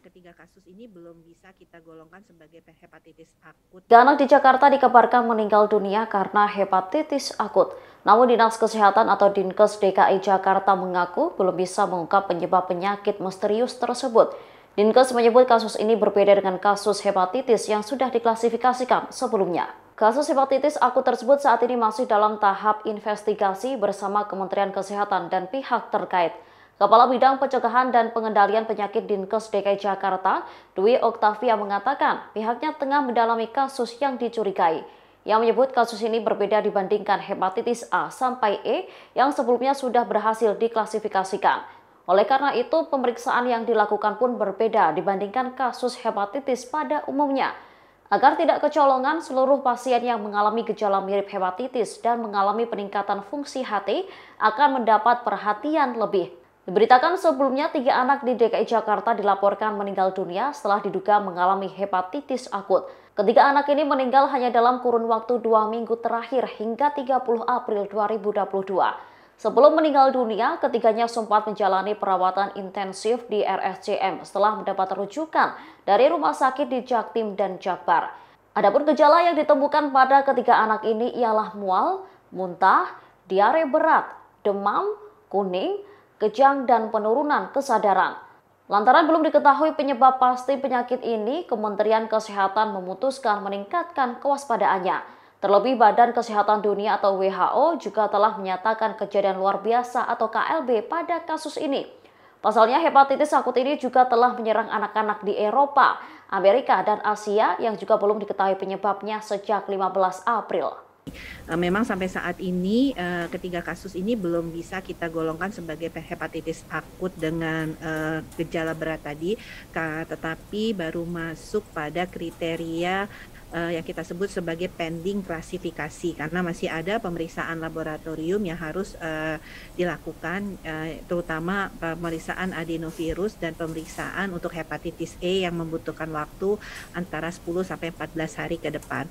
Ketiga kasus ini belum bisa kita golongkan sebagai hepatitis akut. 3 anak di Jakarta dikabarkan meninggal dunia karena hepatitis akut. Namun Dinas Kesehatan atau Dinkes DKI Jakarta mengaku belum bisa mengungkap penyebab penyakit misterius tersebut. Dinkes menyebut kasus ini berbeda dengan kasus hepatitis yang sudah diklasifikasikan sebelumnya. Kasus hepatitis akut tersebut saat ini masih dalam tahap investigasi bersama Kementerian Kesehatan dan pihak terkait. Kepala Bidang Pencegahan dan Pengendalian Penyakit Dinkes DKI Jakarta, Dwi Oktavia mengatakan pihaknya tengah mendalami kasus yang dicurigai. Yang menyebut kasus ini berbeda dibandingkan hepatitis A sampai E yang sebelumnya sudah berhasil diklasifikasikan. Oleh karena itu, pemeriksaan yang dilakukan pun berbeda dibandingkan kasus hepatitis pada umumnya. Agar tidak kecolongan, seluruh pasien yang mengalami gejala mirip hepatitis dan mengalami peningkatan fungsi hati akan mendapat perhatian lebih. Diberitakan sebelumnya 3 anak di DKI Jakarta dilaporkan meninggal dunia setelah diduga mengalami hepatitis akut. Ketiga anak ini meninggal hanya dalam kurun waktu 2 minggu terakhir hingga 30 April 2022. Sebelum meninggal dunia, ketiganya sempat menjalani perawatan intensif di RSCM setelah mendapat rujukan dari rumah sakit di Jaktim dan Jakbar. Adapun gejala yang ditemukan pada ketiga anak ini ialah mual, muntah, diare berat, demam, kuning, kejang, dan penurunan kesadaran. Lantaran belum diketahui penyebab pasti penyakit ini, Kementerian Kesehatan memutuskan meningkatkan kewaspadaannya. Terlebih Badan Kesehatan Dunia atau WHO juga telah menyatakan kejadian luar biasa atau KLB pada kasus ini. Pasalnya hepatitis akut ini juga telah menyerang anak-anak di Eropa, Amerika, dan Asia yang juga belum diketahui penyebabnya sejak 15 April. Memang sampai saat ini ketiga kasus ini belum bisa kita golongkan sebagai hepatitis akut dengan gejala berat tadi, tetapi baru masuk pada kriteria yang kita sebut sebagai pending klasifikasi karena masih ada pemeriksaan laboratorium yang harus dilakukan, terutama pemeriksaan adenovirus dan pemeriksaan untuk hepatitis E yang membutuhkan waktu antara 10 sampai 14 hari ke depan.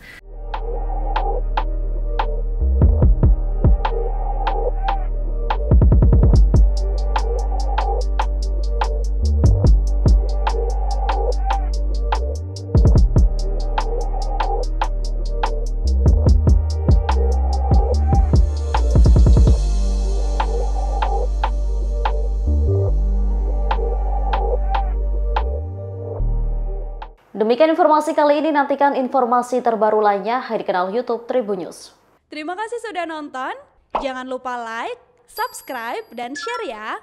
Demikian informasi kali ini, nantikan informasi terbaru lainnya di kanal YouTube Tribun News. Terima kasih sudah nonton, jangan lupa like, subscribe, dan share ya!